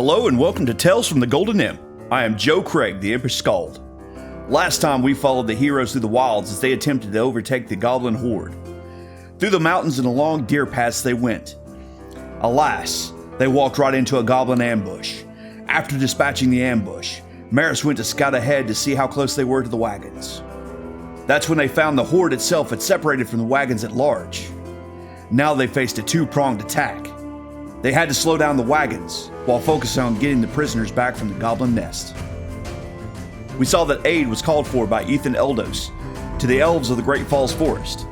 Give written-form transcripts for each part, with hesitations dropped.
Hello and welcome to Tales from the Golden Imp. I am Joe Craig, the Impish Skald. Last time we followed the heroes through the wilds as they attempted to overtake the Goblin Horde. Through the mountains and along deer paths they went. Alas, they walked right into a goblin ambush. After dispatching the ambush, Maris went to scout ahead to see how close they were to the wagons. That's when they found the horde itself had separated from the wagons at large. Now they faced a two-pronged attack. They had to slow down the wagons, while focusing on getting the prisoners back from the goblin nest. We saw that aid was called for by Ethan Eldos to the elves of the Great Falls Forest.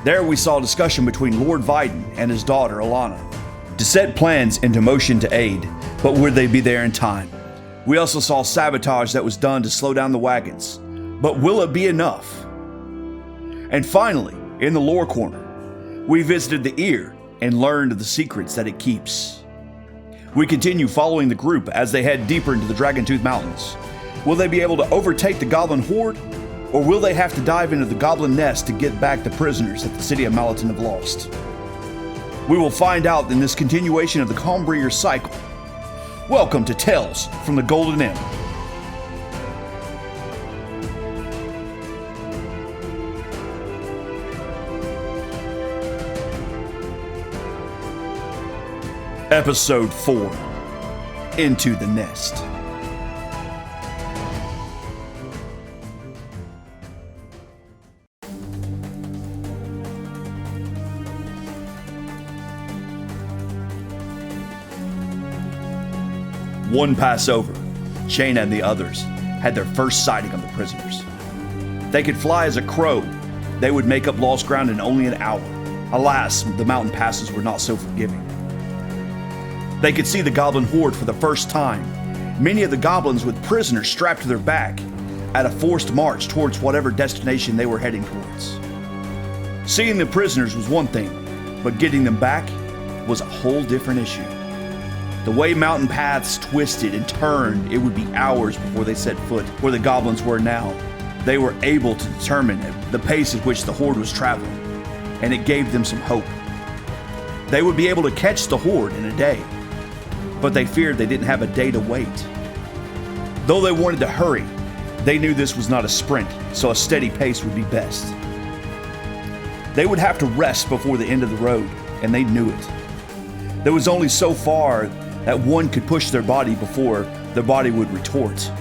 There we saw a discussion between Lord Vidon and his daughter Alana to set plans into motion to aid, but would they be there in time? We also saw sabotage that was done to slow down the wagons, but will it be enough? And finally, in the lore corner, we visited the ear and learned of the secrets that it keeps. We continue following the group as they head deeper into the Dragontooth Mountains. Will they be able to overtake the Goblin Horde, or will they have to dive into the Goblin Nest to get back the prisoners that the city of Malaton have lost? We will find out in this continuation of the Calmbringer cycle. Welcome to Tales from the Golden Imp. Episode 4, Into the Nest. One pass over, Jaina and the others had their first sighting of the prisoners. They could fly as a crow. They would make up lost ground in only an hour. Alas, the mountain passes were not so forgiving. They could see the Goblin Horde for the first time, many of the goblins with prisoners strapped to their back, at a forced march towards whatever destination they were heading towards. Seeing the prisoners was one thing, but getting them back was a whole different issue. The way mountain paths twisted and turned, it would be hours before they set foot where the goblins were now. They were able to determine the pace at which the Horde was traveling, and it gave them some hope. They would be able to catch the Horde in a day, but they feared they didn't have a day to wait. Though they wanted to hurry, they knew this was not a sprint, so a steady pace would be best. They would have to rest before the end of the road, and they knew it. There was only so far that one could push their body before their body would retort.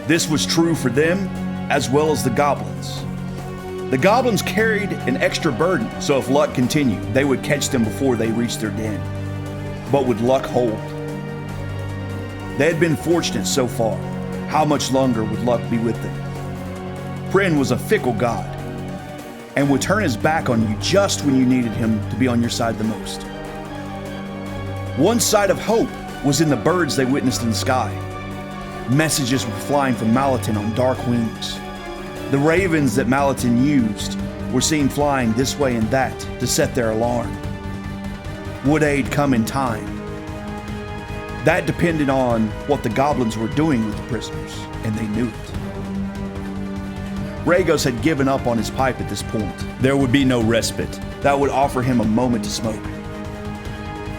This was true for them as well as the goblins. The goblins carried an extra burden, so if luck continued, they would catch them before they reached their den. But would luck hold? They had been fortunate so far. How much longer would luck be with them? Prin was a fickle god, and would turn his back on you just when you needed him to be on your side the most. One side of hope was in the birds they witnessed in the sky. Messages were flying from Malaton on dark wings. The ravens that Malaton used were seen flying this way and that to set their alarm. Would aid come in time? That depended on what the goblins were doing with the prisoners, and they knew it. Regos had given up on his pipe at this point. There would be no respite that would offer him a moment to smoke.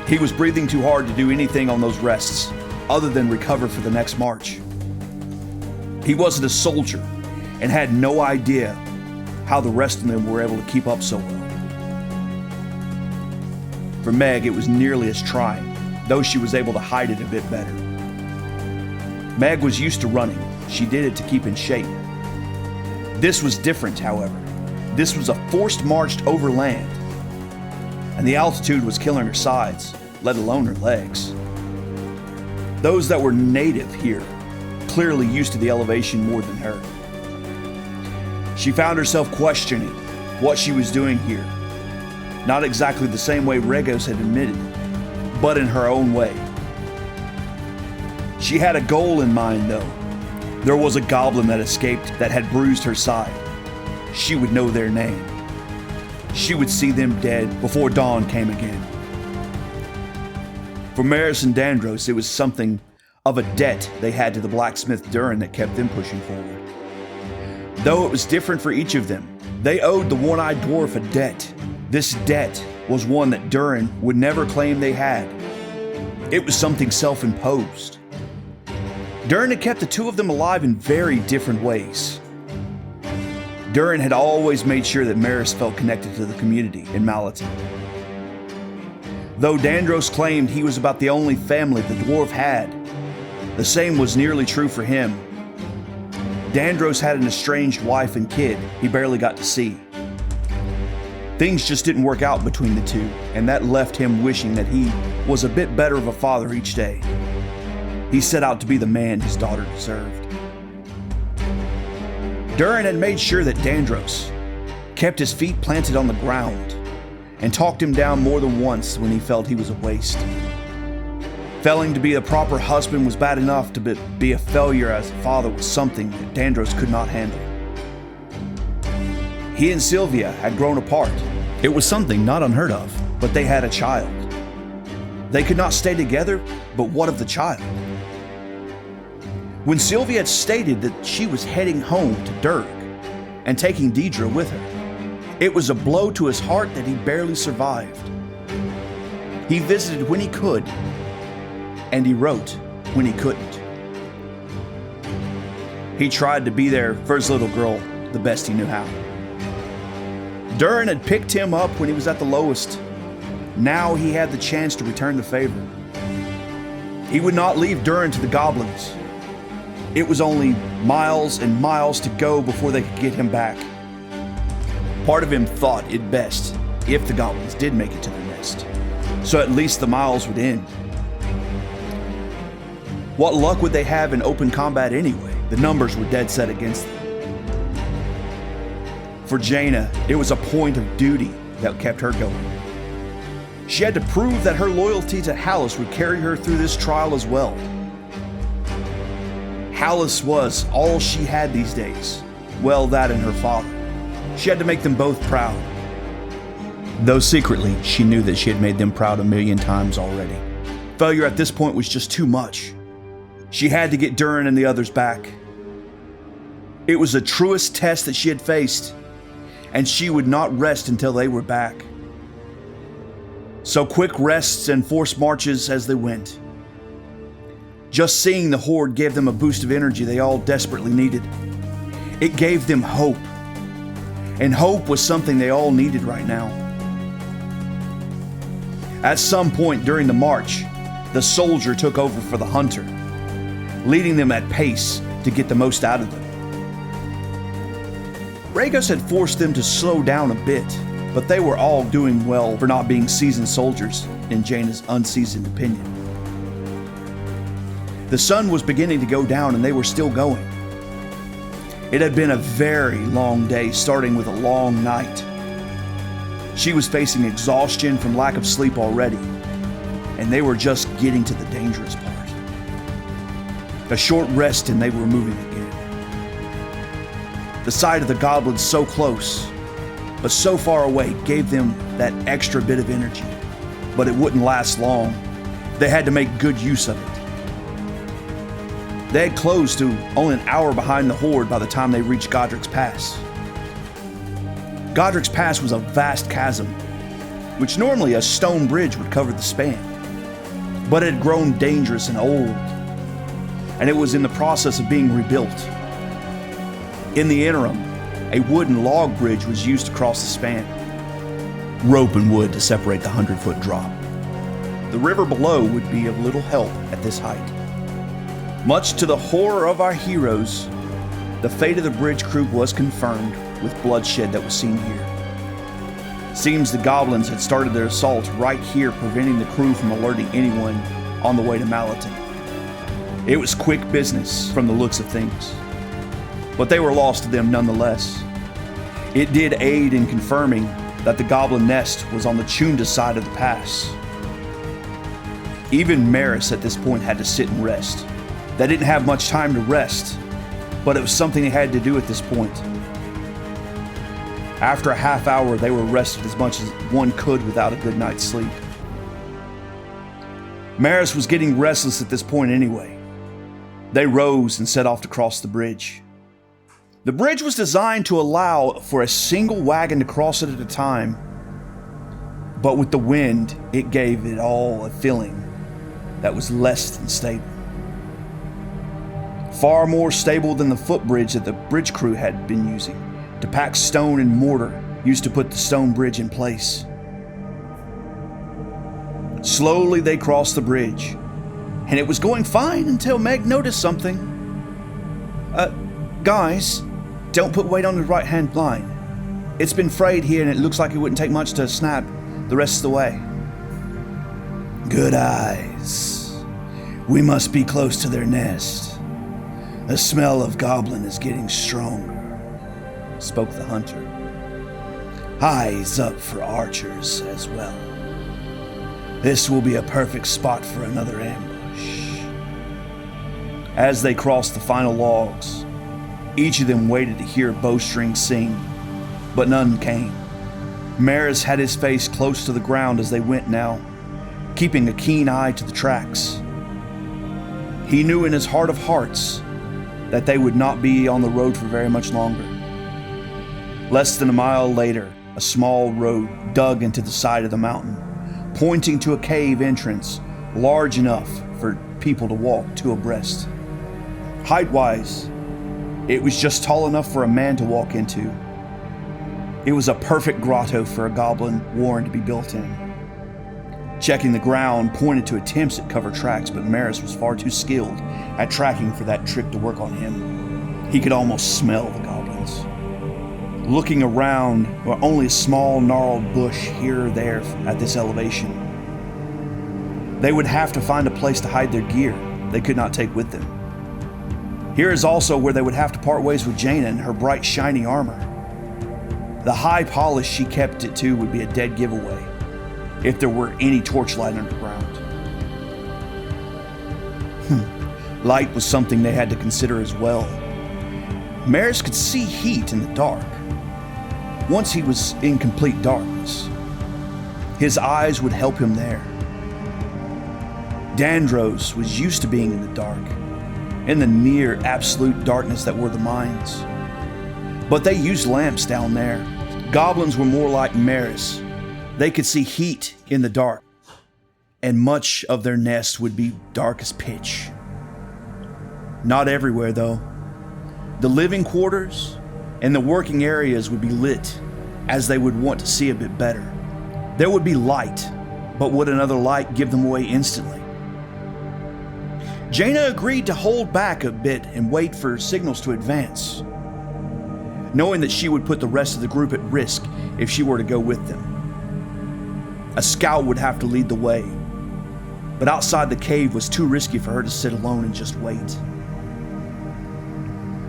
He was breathing too hard to do anything on those rests, other than recover for the next march. He wasn't a soldier, and had no idea how the rest of them were able to keep up so well. For Meg, it was nearly as trying, though she was able to hide it a bit better. Meg was used to running. She did it to keep in shape. This was different, however. This was a forced march over land, and the altitude was killing her sides, let alone her legs. Those that were native here, clearly used to the elevation more than her. She found herself questioning what she was doing here. Not exactly the same way Regos had admitted, but in her own way. She had a goal in mind, though. There was a goblin that escaped that had bruised her side. She would know their name. She would see them dead before dawn came again. For Maris and Dandros, it was something of a debt they had to the blacksmith Durin that kept them pushing forward. Though it was different for each of them, they owed the one-eyed dwarf a debt. This debt was one that Durin would never claim they had. It was something self-imposed. Durin had kept the two of them alive in very different ways. Durin had always made sure that Maris felt connected to the community in Malatin. Though Dandros claimed he was about the only family the dwarf had, the same was nearly true for him. Dandros had an estranged wife and kid he barely got to see. Things just didn't work out between the two, and that left him wishing that he was a bit better of a father each day. He set out to be the man his daughter deserved. Durin had made sure that Dandros kept his feet planted on the ground and talked him down more than once when he felt he was a waste. Failing to be a proper husband was bad enough, to be a failure as a father was something that Dandros could not handle. He and Sylvia had grown apart. It was something not unheard of, but they had a child. They could not stay together, but what of the child? When Sylvia had stated that she was heading home to Durg and taking Deidre with her, it was a blow to his heart that he barely survived. He visited when he could, and he wrote when he couldn't. He tried to be there for his little girl the best he knew how. Durin had picked him up when he was at the lowest. Now he had the chance to return the favor. He would not leave Durin to the goblins. It was only miles and miles to go before they could get him back. Part of him thought it best if the goblins did make it to their nest, so at least the miles would end. What luck would they have in open combat anyway? The numbers were dead set against them. For Jaina, it was a point of duty that kept her going. She had to prove that her loyalty to Hallis would carry her through this trial as well. Hallis was all she had these days. Well, that and her father. She had to make them both proud. Though secretly, she knew that she had made them proud a million times already. Failure at this point was just too much. She had to get Durin and the others back. It was the truest test that she had faced, and she would not rest until they were back. So quick rests and forced marches as they went. Just seeing the horde gave them a boost of energy they all desperately needed. It gave them hope. And hope was something they all needed right now. At some point during the march, the soldier took over for the hunter, leading them at pace to get the most out of them. Regos had forced them to slow down a bit, but they were all doing well for not being seasoned soldiers, in Jaina's unseasoned opinion. The sun was beginning to go down and they were still going. It had been a very long day, starting with a long night. She was facing exhaustion from lack of sleep already, and they were just getting to the dangerous part. A short rest and they were moving again. The sight of the goblins so close, but so far away, gave them that extra bit of energy. But it wouldn't last long. They had to make good use of it. They had closed to only an hour behind the horde by the time they reached Godrick's Pass. Godrick's Pass was a vast chasm, which normally a stone bridge would cover the span. But it had grown dangerous and old, and it was in the process of being rebuilt. In the interim, a wooden log bridge was used to cross the span. Rope and wood to separate the 100-foot drop. The river below would be of little help at this height. Much to the horror of our heroes, the fate of the bridge crew was confirmed with bloodshed that was seen here. Seems the goblins had started their assault right here, preventing the crew from alerting anyone on the way to Malatin. It was quick business from the looks of things, but they were lost to them nonetheless. It did aid in confirming that the goblin nest was on the Chunda side of the pass. Even Maris at this point had to sit and rest. They didn't have much time to rest, but it was something they had to do at this point. After a half hour, they were rested as much as one could without a good night's sleep. Maris was getting restless at this point anyway. They rose and set off to cross the bridge. The bridge was designed to allow for a single wagon to cross it at a time, but with the wind, it gave it all a feeling that was less than stable. Far more stable than the footbridge that the bridge crew had been using to pack stone and mortar used to put the stone bridge in place. Slowly they crossed the bridge, and it was going fine until Meg noticed something. Guys, don't put weight on the right-hand line. It's been frayed here and it looks like it wouldn't take much to snap the rest of the way. Good eyes. We must be close to their nest. The smell of goblin is getting stronger, spoke the hunter. Eyes up for archers as well. This will be a perfect spot for another ambush. As they crossed the final logs, each of them waited to hear bowstrings sing, but none came. Maris had his face close to the ground as they went now, keeping a keen eye to the tracks. He knew in his heart of hearts that they would not be on the road for very much longer. Less than a mile later, a small road dug into the side of the mountain, pointing to a cave entrance large enough for people to walk two abreast. Height-wise, it was just tall enough for a man to walk into. It was a perfect grotto for a goblin warren to be built in. Checking the ground pointed to attempts at cover tracks, but Maris was far too skilled at tracking for that trick to work on him. He could almost smell the goblins. Looking around, were only a small gnarled bush here or there at this elevation. They would have to find a place to hide their gear they could not take with them. Here is also where they would have to part ways with Jaina and her bright, shiny armor. The high polish she kept it to would be a dead giveaway if there were any torchlight underground. Light was something they had to consider as well. Maris could see heat in the dark. Once he was in complete darkness, his eyes would help him there. Dandros was used to being in the dark, in the near absolute darkness that were the mines. But they used lamps down there. Goblins were more like Maris. They could see heat in the dark, and much of their nest would be dark as pitch. Not everywhere, though. The living quarters and the working areas would be lit, as they would want to see a bit better. There would be light, but would another light give them away instantly? Jaina agreed to hold back a bit and wait for signals to advance, knowing that she would put the rest of the group at risk if she were to go with them. A scout would have to lead the way, but outside the cave was too risky for her to sit alone and just wait.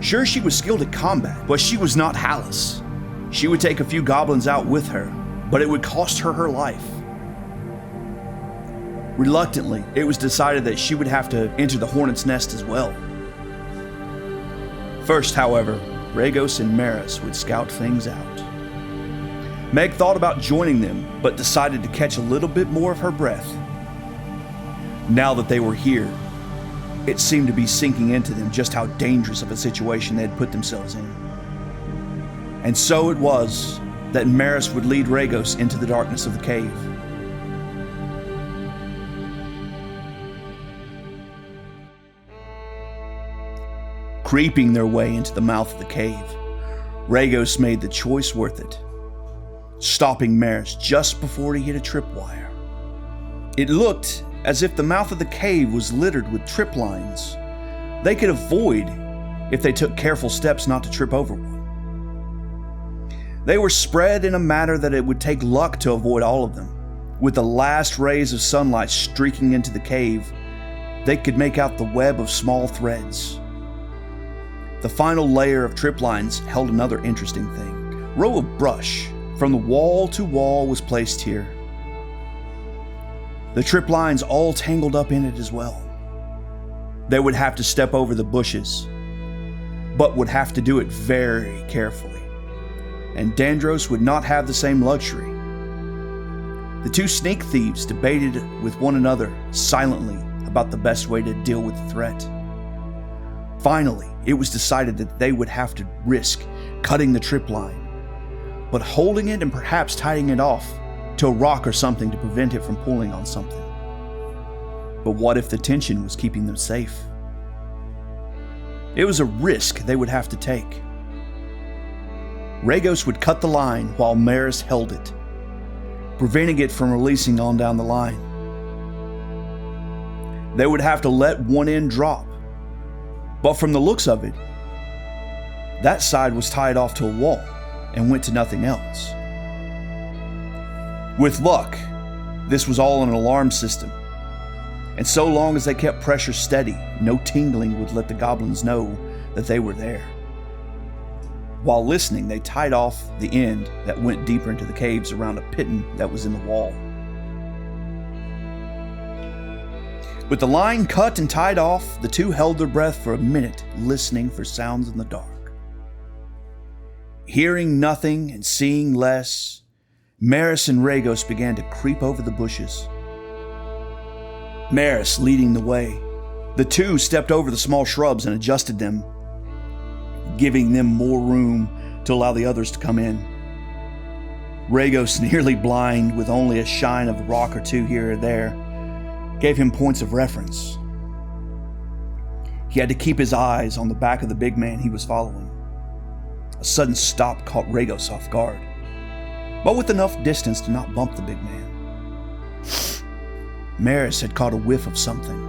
Sure, she was skilled at combat, but she was not Hallis. She would take a few goblins out with her, but it would cost her her life. Reluctantly, it was decided that she would have to enter the hornet's nest as well. First, however, Regos and Maris would scout things out. Meg thought about joining them, but decided to catch a little bit more of her breath. Now that they were here, it seemed to be sinking into them just how dangerous of a situation they had put themselves in. And so it was that Maris would lead Regos into the darkness of the cave. Creeping their way into the mouth of the cave, Regos made the choice worth it, stopping Maris just before he hit a tripwire. It looked as if the mouth of the cave was littered with trip lines they could avoid if they took careful steps not to trip over one. They were spread in a manner that it would take luck to avoid all of them. With the last rays of sunlight streaking into the cave, they could make out the web of small threads. The final layer of trip lines held another interesting thing. A row of brush from the wall to wall was placed here. The trip lines all tangled up in it as well. They would have to step over the bushes, but would have to do it very carefully. And Dandros would not have the same luxury. The two sneak thieves debated with one another silently about the best way to deal with the threat. Finally, it was decided that they would have to risk cutting the trip line, but holding it and perhaps tying it off to a rock or something to prevent it from pulling on something. But what if the tension was keeping them safe? It was a risk they would have to take. Regos would cut the line while Maris held it, preventing it from releasing on down the line. They would have to let one end drop, but from the looks of it, that side was tied off to a wall and went to nothing else. With luck, this was all an alarm system, and so long as they kept pressure steady, no tingling would let the goblins know that they were there. While listening, they tied off the end that went deeper into the caves around a piton that was in the wall. With the line cut and tied off, the two held their breath for a minute, listening for sounds in the dark. Hearing nothing and seeing less, Maris and Regos began to creep over the bushes. Maris leading the way. The two stepped over the small shrubs and adjusted them, giving them more room to allow the others to come in. Regos, nearly blind with only a shine of a rock or two here or there, gave him points of reference. He had to keep his eyes on the back of the big man he was following. A sudden stop caught Regos off guard, but with enough distance to not bump the big man. Maris had caught a whiff of something.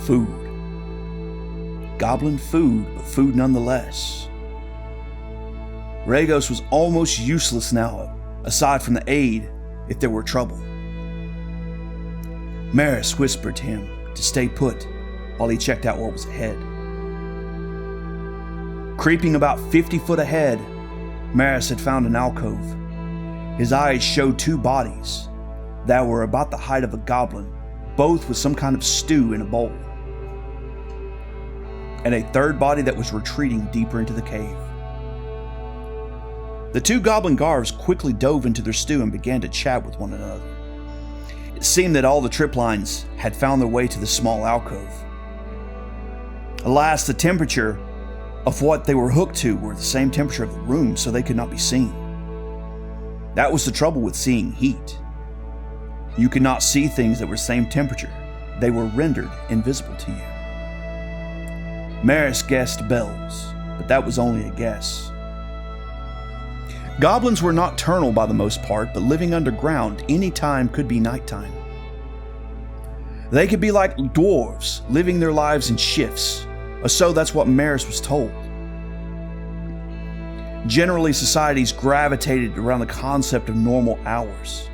Food. Goblin food, but food nonetheless. Regos was almost useless now, aside from the aid if there were trouble. Maris whispered to him to stay put while he checked out what was ahead. Creeping about 50 foot ahead, Maris had found an alcove. His eyes showed two bodies that were about the height of a goblin, both with some kind of stew in a bowl, and a third body that was retreating deeper into the cave. The two goblin guards quickly dove into their stew and began to chat with one another. It seemed that all the trip lines had found their way to the small alcove. Alas, the temperature of what they were hooked to were the same temperature of the room, so they could not be seen. That was the trouble with seeing heat. You could not see things that were same temperature. They were rendered invisible to you. Maris guessed bells, but that was only a guess. Goblins were nocturnal by the most part, but living underground, any time could be nighttime. They could be like dwarves, living their lives in shifts, or so that's what Maris was told. Generally, societies gravitated around the concept of normal hours.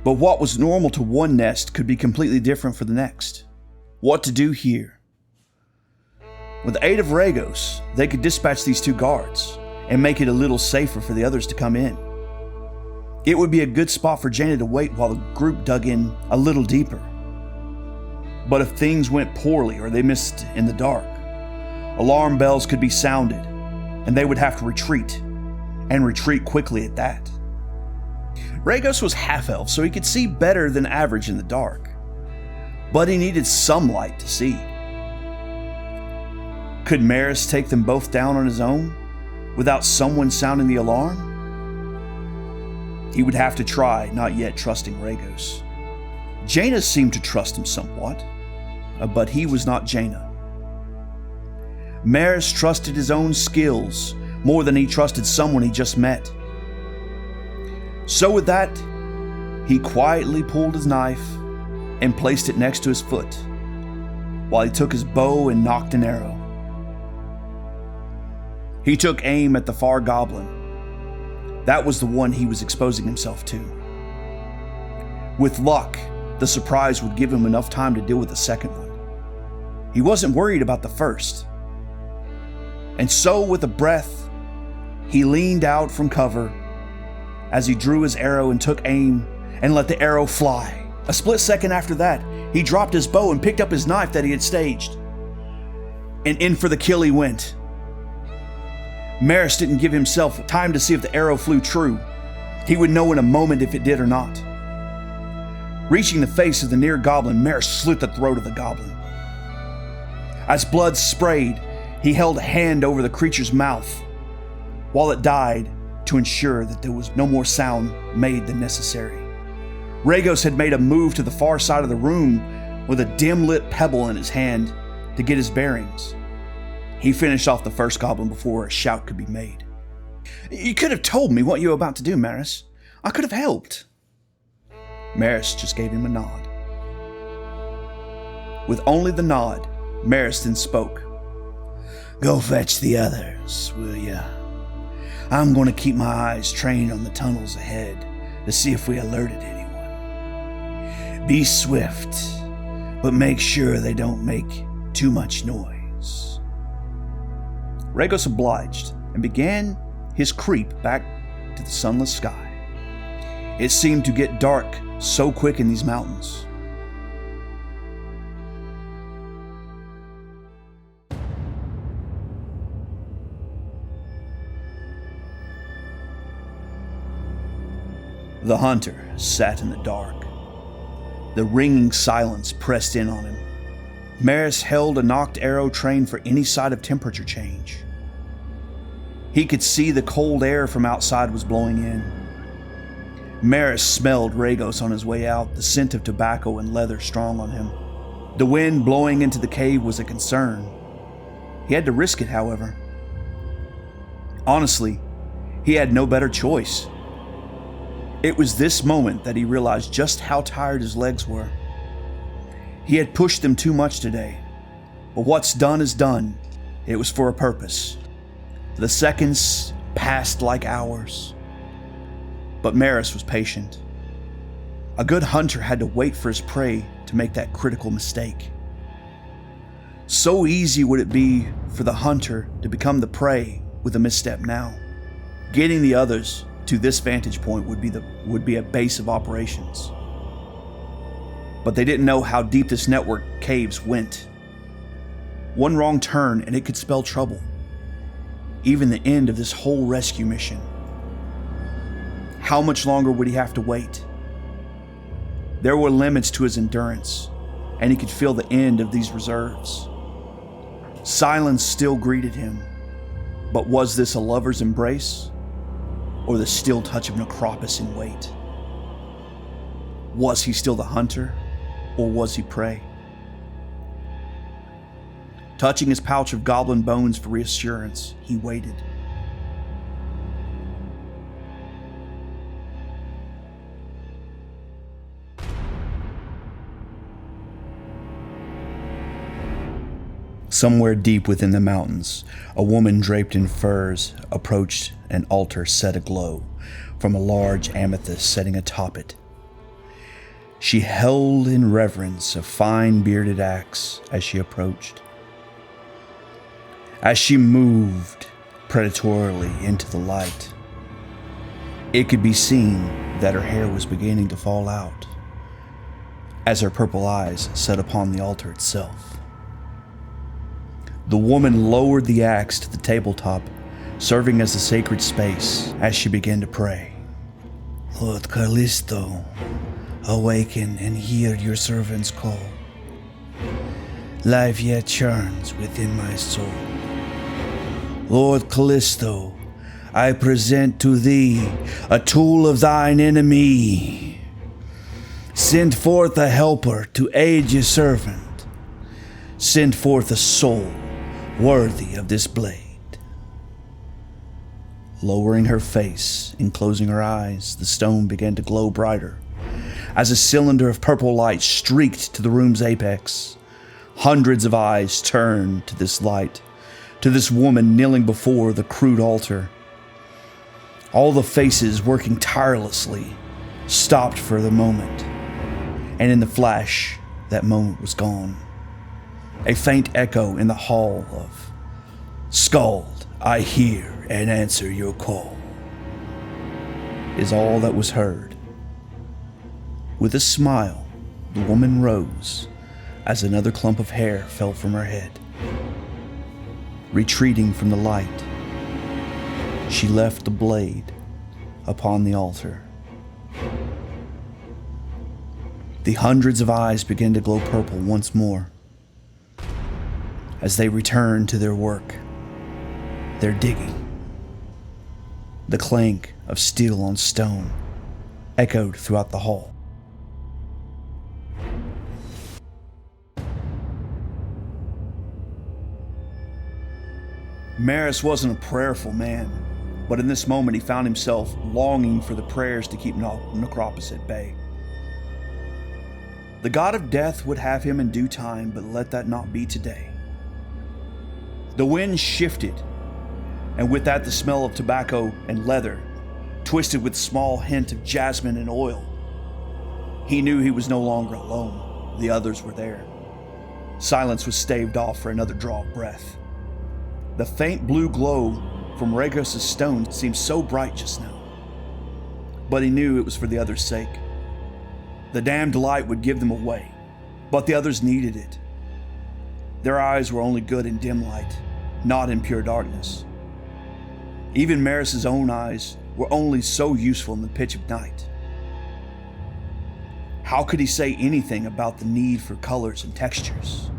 But what was normal to one nest could be completely different for the next. What to do here? With the aid of Regos, they could dispatch these two guards and make it a little safer for the others to come in. It would be a good spot for Jaina to wait while the group dug in a little deeper. But if things went poorly or they missed in the dark, alarm bells could be sounded and they would have to retreat, and retreat quickly at that. Regos was half-elf, so he could see better than average in the dark, but he needed some light to see. Could Maris take them both down on his own, without someone sounding the alarm? He would have to try, not yet trusting Regos. Jaina seemed to trust him somewhat, but he was not Jaina. Maris trusted his own skills more than he trusted someone he just met. So with that, he quietly pulled his knife and placed it next to his foot, while he took his bow and nocked an arrow. He took aim at the far goblin. That was the one he was exposing himself to. With luck, the surprise would give him enough time to deal with the second one. He wasn't worried about the first. And so, with a breath, he leaned out from cover as he drew his arrow and took aim and let the arrow fly. A split second after that, he dropped his bow and picked up his knife that he had staged. And in for the kill he went. Maris didn't give himself time to see if the arrow flew true. He would know in a moment if it did or not. Reaching the face of the near goblin, Maris slit the throat of the goblin. As blood sprayed, he held a hand over the creature's mouth while it died to ensure that there was no more sound made than necessary. Regos had made a move to the far side of the room with a dim-lit pebble in his hand to get his bearings. He finished off the first goblin before a shout could be made. "You could have told me what you were about to do, Maris. I could have helped." Maris just gave him a nod. With only the nod, Maris then spoke. "Go fetch the others, will ya? I'm going to keep my eyes trained on the tunnels ahead to see if we alerted anyone. Be swift, but make sure they don't make too much noise." Regos obliged and began his creep back to the sunless sky. It seemed to get dark so quick in these mountains. The hunter sat in the dark. The ringing silence pressed in on him. Maris held a knocked arrow trained for any side of temperature change. He could see the cold air from outside was blowing in. Maris smelled Regos on his way out, the scent of tobacco and leather strong on him. The wind blowing into the cave was a concern. He had to risk it, however. Honestly, he had no better choice. It was this moment that he realized just how tired his legs were. He had pushed them too much today, but what's done is done. It was for a purpose. The seconds passed like hours, but Maris was patient. A good hunter had to wait for his prey to make that critical mistake. So easy would it be for the hunter to become the prey with a misstep now. Getting the others to this vantage point would be a base of operations. But they didn't know how deep this network caves went. One wrong turn and it could spell trouble. Even the end of this whole rescue mission. How much longer would he have to wait? There were limits to his endurance, and he could feel the end of these reserves. Silence still greeted him, but was this a lover's embrace? Or the still touch of Necropus in wait? Was he still the hunter, or was he prey? Touching his pouch of goblin bones for reassurance, he waited. Somewhere deep within the mountains, a woman draped in furs approached an altar set aglow from a large amethyst setting atop it. She held in reverence a fine bearded axe as she approached. As she moved predatorily into the light, it could be seen that her hair was beginning to fall out as her purple eyes set upon the altar itself. The woman lowered the axe to the tabletop, serving as a sacred space as she began to pray. Lord Callisto, awaken and hear your servant's call. Life yet churns within my soul. Lord Callisto, I present to thee a tool of thine enemy. Send forth a helper to aid your servant. Send forth a soul worthy of this blade. Lowering her face and closing her eyes, the stone began to glow brighter as a cylinder of purple light streaked to the room's apex. Hundreds of eyes turned to this light, to this woman kneeling before the crude altar. All the faces working tirelessly stopped for the moment, and in the flash, that moment was gone. A faint echo in the hall of Skald, I hear and answer your call, is all that was heard. With a smile, the woman rose as another clump of hair fell from her head. Retreating from the light, she left the blade upon the altar. The hundreds of eyes began to glow purple once more as they returned to their work, their digging. The clank of steel on stone echoed throughout the hall. Maris wasn't a prayerful man, but in this moment he found himself longing for the prayers to keep Necropus at bay. The god of death would have him in due time, but let that not be today. The wind shifted, and with that the smell of tobacco and leather, twisted with a small hint of jasmine and oil. He knew he was no longer alone. The others were there. Silence was staved off for another draw of breath. The faint blue glow from Regos' stone seemed so bright just now, but he knew it was for the others' sake. The damned light would give them away, but the others needed it. Their eyes were only good in dim light, not in pure darkness. Even Maris' own eyes were only so useful in the pitch of night. How could he say anything about the need for colors and textures?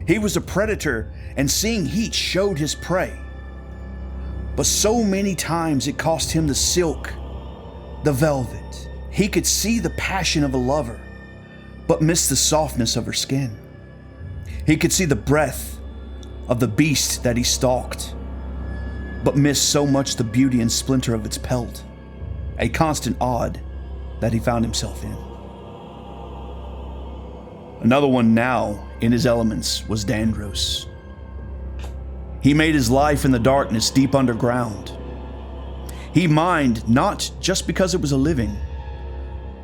He was a predator, and seeing heat showed his prey. But so many times it cost him the silk, the velvet. He could see the passion of a lover, but missed the softness of her skin. He could see the breath of the beast that he stalked, but missed so much the beauty and splinter of its pelt, a constant odd that he found himself in. Another one now in his elements was Dandros. He made his life in the darkness deep underground. He mined not just because it was a living.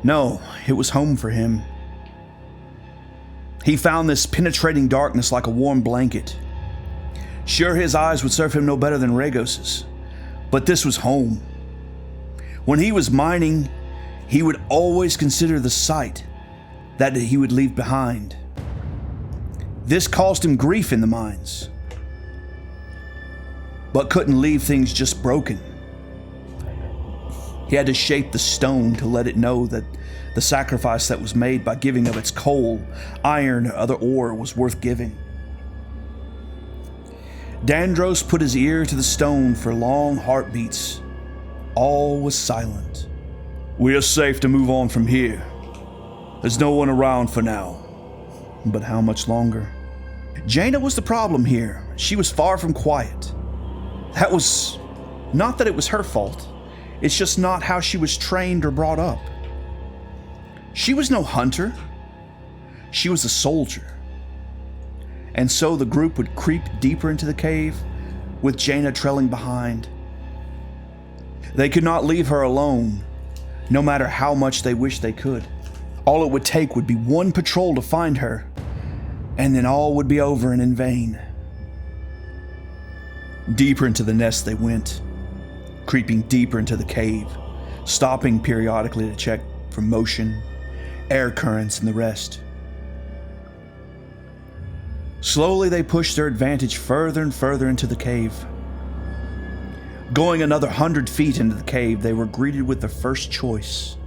No, it was home for him. He found this penetrating darkness like a warm blanket. Sure, his eyes would serve him no better than Regos's, but this was home. When he was mining, he would always consider the sight that he would leave behind. This caused him grief in the mines, but couldn't leave things just broken. He had to shape the stone to let it know that the sacrifice that was made by giving of its coal, iron, or other ore was worth giving. Dandros put his ear to the stone for long heartbeats. All was silent. We are safe to move on from here. There's no one around for now. But how much longer? Jaina was the problem here. She was far from quiet. That was not that it was her fault. It's just not how she was trained or brought up. She was no hunter. She was a soldier. And so the group would creep deeper into the cave, with Jaina trailing behind. They could not leave her alone, no matter how much they wished they could. All it would take would be one patrol to find her, and then all would be over and in vain. Deeper into the nest they went, creeping deeper into the cave, stopping periodically to check for motion, air currents, and the rest. Slowly they pushed their advantage further and further into the cave. Going another 100 feet into the cave, they were greeted with the first choice.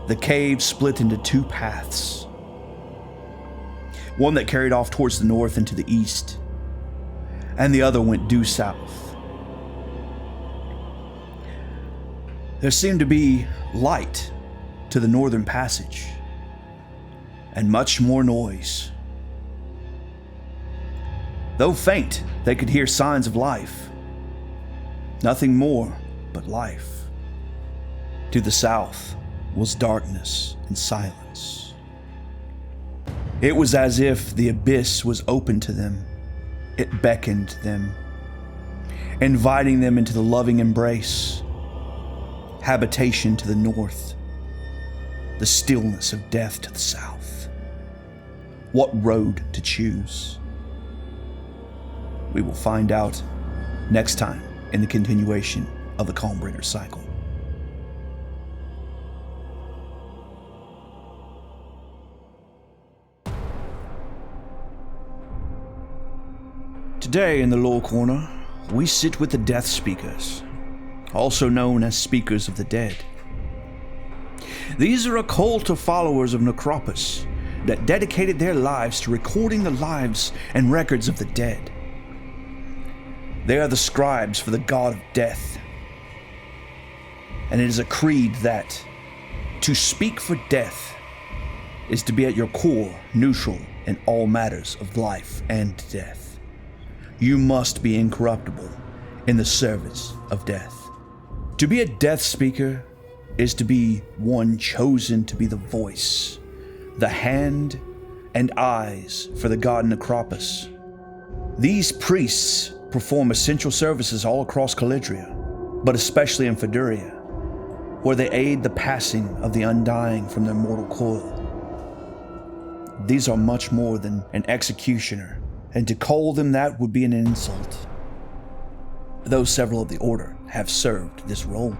The cave split into two paths. One that carried off towards the north and to the east, and the other went due south. There seemed to be light to the northern passage, and much more noise. Though faint, they could hear signs of life. Nothing more but life. To the south was darkness and silence. It was as if the abyss was open to them. It beckoned them, inviting them into the loving embrace. Habitation to the north, the stillness of death to the south. What road to choose? We will find out next time in the continuation of the Calmbringer cycle. Today in the Lore Corner, we sit with the Deathspeakers, also known as Speakers of the Dead. These are a cult of followers of Necropus that dedicated their lives to recording the lives and records of the dead. They are the scribes for the god of death. And it is a creed that to speak for death is to be at your core neutral in all matters of life and death. You must be incorruptible in the service of death. To be a Deathspeaker is to be one chosen to be the voice, the hand and eyes for the god Necropus. These priests perform essential services all across Calidria, but especially in Feduria, where they aid the passing of the undying from their mortal coil. These are much more than an executioner, and to call them that would be an insult, though several of the Order have served this role.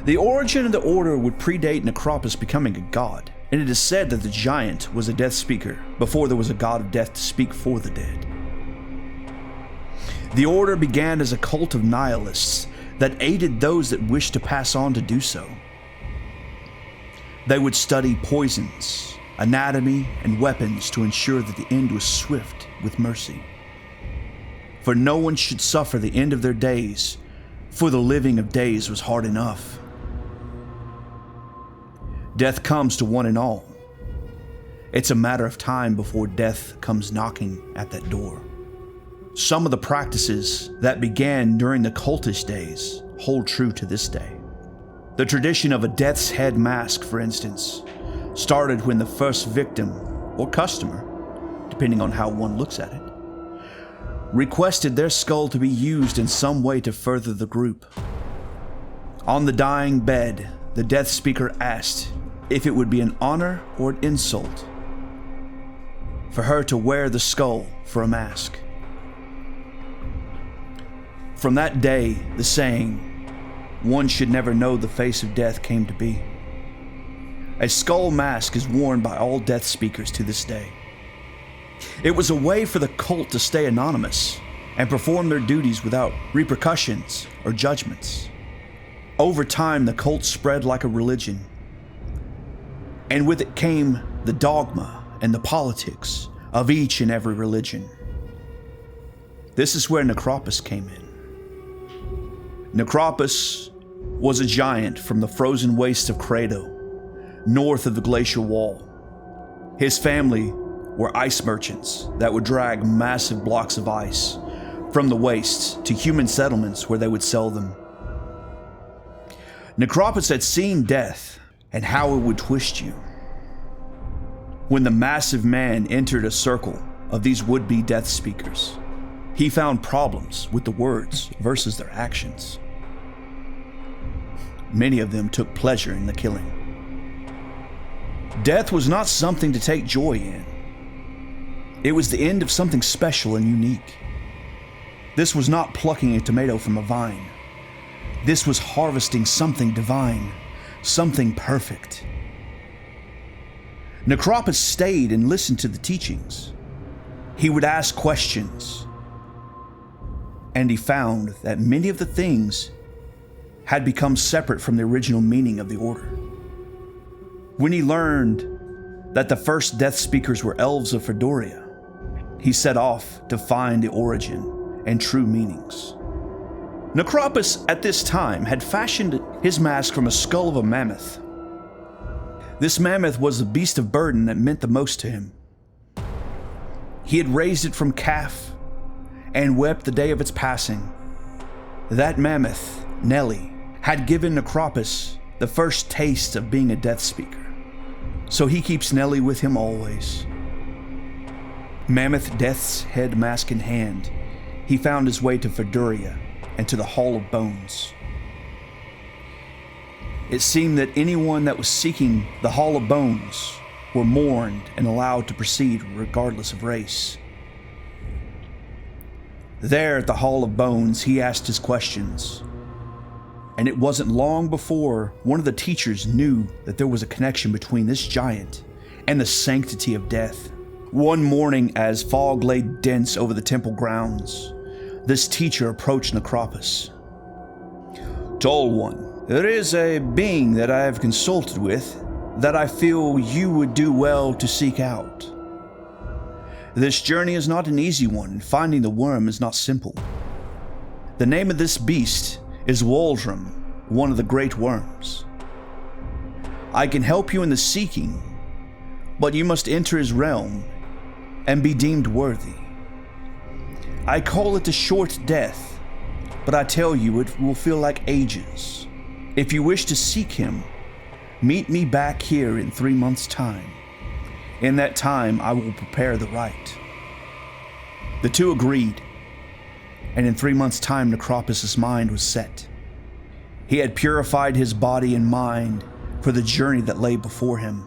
The origin of the Order would predate Necropus becoming a god, and it is said that the Giant was a Deathspeaker before there was a god of death to speak for the dead. The Order began as a cult of nihilists that aided those that wished to pass on to do so. They would study poisons, anatomy, and weapons to ensure that the end was swift with mercy. For no one should suffer the end of their days, for the living of days was hard enough. Death comes to one and all. It's a matter of time before death comes knocking at that door. Some of the practices that began during the cultish days hold true to this day. The tradition of a death's head mask, for instance, started when the first victim, or customer, depending on how one looks at it, requested their skull to be used in some way to further the group. On the dying bed, the Deathspeaker asked if it would be an honor or an insult for her to wear the skull for a mask. From that day, the saying, "One should never know the face of death," came to be. A skull mask is worn by all Deathspeakers to this day. It was a way for the cult to stay anonymous and perform their duties without repercussions or judgments. Over time, the cult spread like a religion, and with it came the dogma and the politics of each and every religion. This is where Necropus came in. Necropus was a giant from the frozen wastes of Credo, north of the glacial wall. His family were ice merchants that would drag massive blocks of ice from the wastes to human settlements where they would sell them. Necropus had seen death and how it would twist you. When the massive man entered a circle of these would-be Deathspeakers, he found problems with the words versus their actions. Many of them took pleasure in the killing. Death was not something to take joy in. It was the end of something special and unique. This was not plucking a tomato from a vine. This was harvesting something divine, something perfect. Necropus stayed and listened to the teachings. He would ask questions, and he found that many of the things had become separate from the original meaning of the Order. When he learned that the first Deathspeakers were elves of Feduria, he set off to find the origin and true meanings. Necropus at this time had fashioned his mask from a skull of a mammoth. This mammoth was the beast of burden that meant the most to him. He had raised it from calf and wept the day of its passing. That mammoth, Nelly, had given Necropus the first taste of being a Deathspeaker, so he keeps Nelly with him always. Mammoth Death's head mask in hand, he found his way to Feduria and to the Hall of Bones. It seemed that anyone that was seeking the Hall of Bones were mourned and allowed to proceed regardless of race. There at the Hall of Bones, he asked his questions, and it wasn't long before one of the teachers knew that there was a connection between this giant and the sanctity of death. One morning, as fog lay dense over the temple grounds, this teacher approached Necropus. "Tall One, there is a being that I have consulted with that I feel you would do well to seek out. This journey is not an easy one, and finding the worm is not simple. The name of this beast is Waldrum, one of the great worms. I can help you in the seeking, but you must enter his realm and be deemed worthy. I call it a short death, but I tell you it will feel like ages. If you wish to seek him, meet me back here in 3 months' time. In that time, I will prepare the rite." The two agreed, and in 3 months' time, Necropus' mind was set. He had purified his body and mind for the journey that lay before him.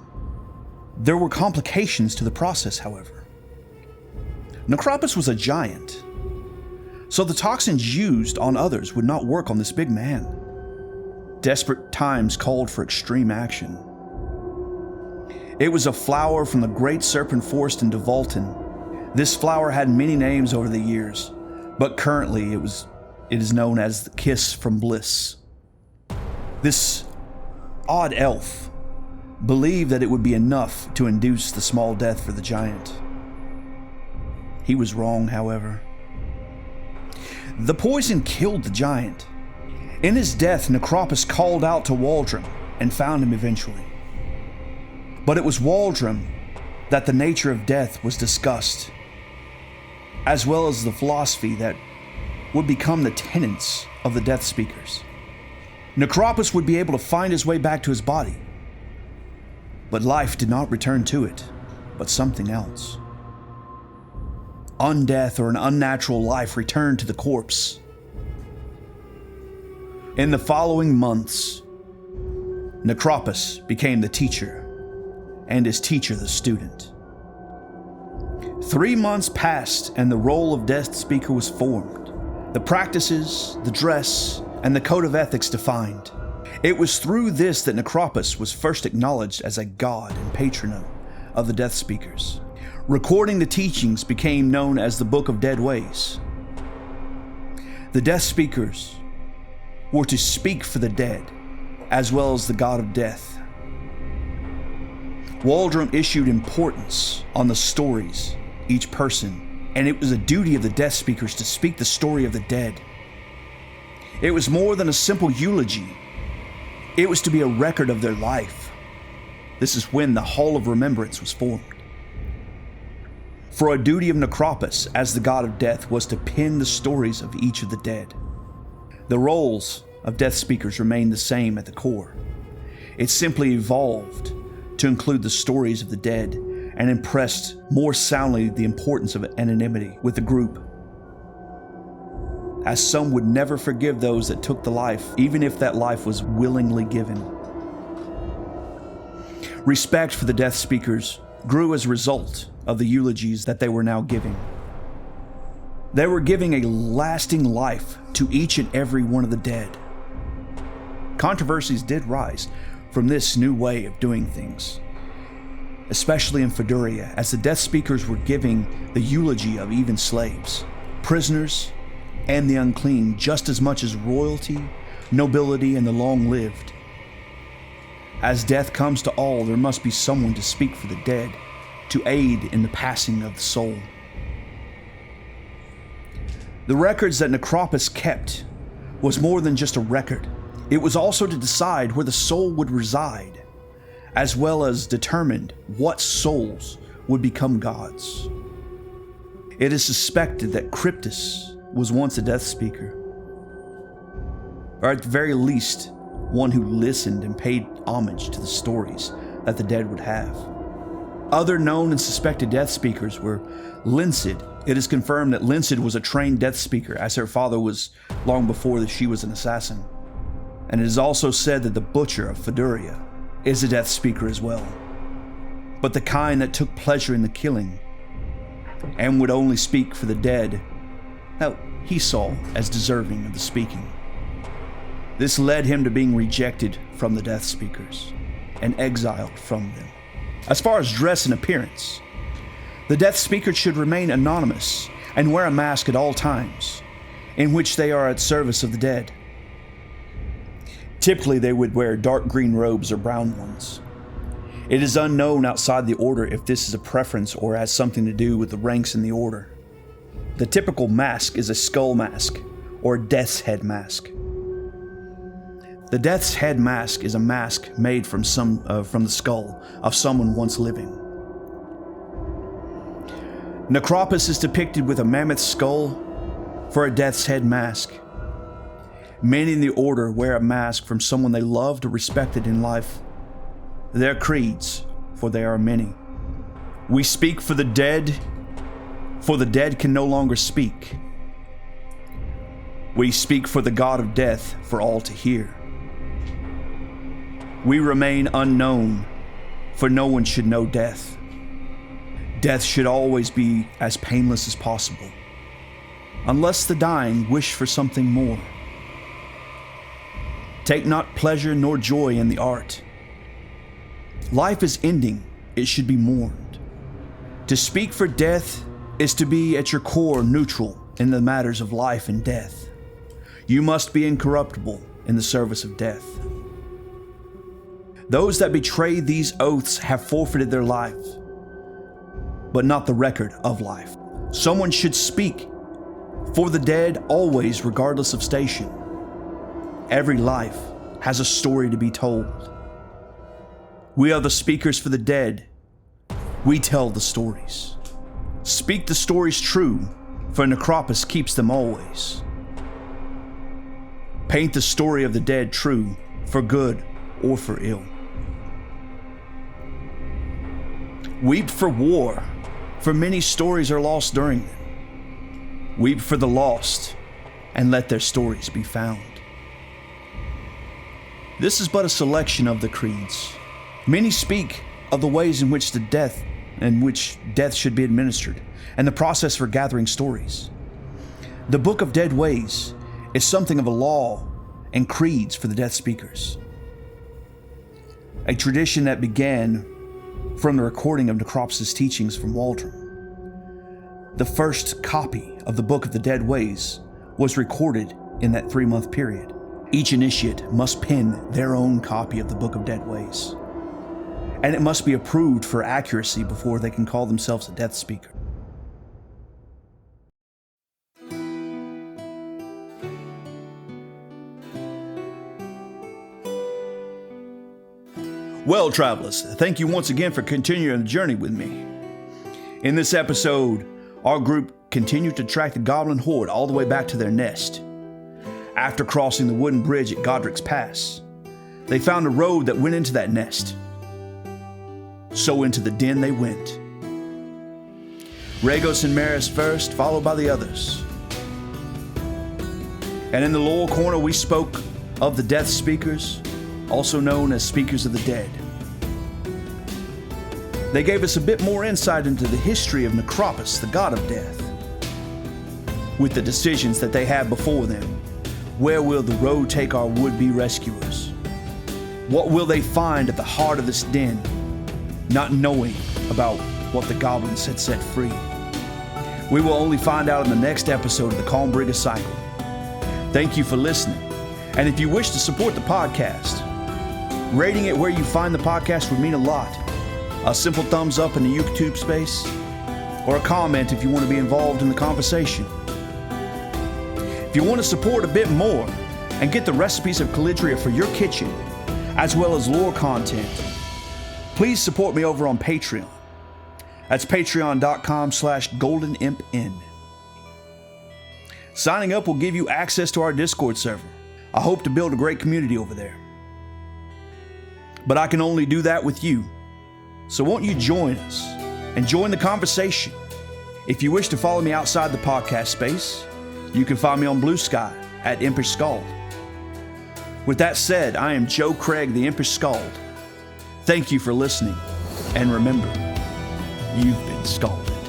There were complications to the process, however. Necropus was a giant, so the toxins used on others would not work on this big man. Desperate times called for extreme action. It was a flower from the great serpent forest in Devolton. This flower had many names over the years, but currently it is known as the Kiss from Bliss. This odd elf believed that it would be enough to induce the small death for the giant. He was wrong, however. The poison killed the giant. In his death, Necropus called out to Waldrum and found him eventually. But it was Waldrum that the nature of death was discussed, as well as the philosophy that would become the tenets of the Deathspeakers. Necropus would be able to find his way back to his body, but life did not return to it, but something else. Undeath or an unnatural life returned to the corpse. In the following months, Necropus became the teacher, and his teacher the student. 3 months passed, and the role of Deathspeaker was formed. The practices, the dress, and the code of ethics defined. It was through this that Necropus was first acknowledged as a god and patron of the Deathspeakers. Recording the teachings became known as the Book of Dead Ways. The Deathspeakers were to speak for the dead, as well as the god of death. Waldrum issued importance on the stories each person, and it was a duty of the Deathspeakers to speak the story of the dead. It was more than a simple eulogy. It was to be a record of their life. This is when the Hall of Remembrance was formed. For a duty of Necropus as the god of death was to pen the stories of each of the dead. The roles of Deathspeakers remained the same at the core. It simply evolved to include the stories of the dead and impressed more soundly the importance of anonymity with the group, as some would never forgive those that took the life, even if that life was willingly given. Respect for the Deathspeakers grew as a result of the eulogies that they were now giving. They were giving a lasting life to each and every one of the dead. Controversies did rise from this new way of doing things, especially in Fedoria, as the Deathspeakers were giving the eulogy of even slaves, prisoners, and the unclean just as much as royalty, nobility, and the long-lived. As death comes to all, there must be someone to speak for the dead, to aid in the passing of the soul. The records that Necropus kept was more than just a record. It was also to decide where the soul would reside, as well as determined what souls would become gods. It is suspected that Cryptus was once a Deathspeaker, or at the very least, one who listened and paid homage to the stories that the dead would have. Other known and suspected Deathspeakers were Linsid. It is confirmed that Linsid was a trained Deathspeaker, as her father was long before that she was an assassin. And it is also said that the Butcher of Fedoria is a Deathspeaker as well, but the kind that took pleasure in the killing and would only speak for the dead that he saw as deserving of the speaking. This led him to being rejected from the Deathspeakers and exiled from them. As far as dress and appearance, the Deathspeakers should remain anonymous and wear a mask at all times, in which they are at service of the dead. Typically, they would wear dark green robes or brown ones. It is unknown outside the order if this is a preference or has something to do with the ranks in the order. The typical mask is a skull mask, or Death's Head mask. The Death's Head mask is a mask made from the skull of someone once living. Necropus is depicted with a mammoth skull for a death's head mask. Many in the order wear a mask from someone they loved or respected in life. Their creeds, for they are many. We speak for the dead can no longer speak. We speak for the God of death for all to hear. We remain unknown, for no one should know death. Death should always be as painless as possible, unless the dying wish for something more. Take not pleasure nor joy in the art. Life is ending, it should be mourned. To speak for death is to be at your core neutral in the matters of life and death. You must be incorruptible in the service of death. Those that betray these oaths have forfeited their lives, but not the record of life. Someone should speak for the dead always, regardless of station. Every life has a story to be told. We are the speakers for the dead. We tell the stories. Speak the stories true, for Necropus keeps them always. Paint the story of the dead true, for good or for ill. Weep for war, for many stories are lost during it. Weep for the lost, and let their stories be found. This is but a selection of the creeds. Many speak of the ways in which death should be administered, and the process for gathering stories. The Book of Dead Ways is something of a law and creeds for the Deathspeakers. A tradition that began from the recording of Necropus' teachings from Waldron. The first copy of the Book of the Dead Ways was recorded in that 3-month period. Each initiate must pen their own copy of the Book of Dead Ways, and it must be approved for accuracy before they can call themselves a Deathspeaker. Well, travelers, thank you once again for continuing the journey with me. In this episode, our group continued to track the Goblin Horde all the way back to their nest. After crossing the wooden bridge at Godrick's Pass, they found a road that went into that nest. So into the den they went. Regos and Maris first, followed by the others. And in the lower corner we spoke of the Deathspeakers, also known as Speakers of the Dead. They gave us a bit more insight into the history of Necropus, the god of death. With the decisions that they have before them, where will the road take our would-be rescuers? What will they find at the heart of this den, not knowing about what the goblins had set free? We will only find out in the next episode of the Calmbriga Cycle. Thank you for listening, and if you wish to support the podcast, rating it where you find the podcast would mean a lot. A simple thumbs up in the YouTube space, or a comment if you want to be involved in the conversation. If you want to support a bit more and get the recipes of Calidria for your kitchen, as well as lore content, please support me over on Patreon. That's patreon.com/goldenimpn. Signing up will give you access to our Discord server. I hope to build a great community over there. But I can only do that with you. So won't you join us and join the conversation? If you wish to follow me outside the podcast space, you can find me on Blue Sky at Impish Skald. With that said, I am Joe Craig, the Impish Skald. Thank you for listening, and remember, you've been scalded.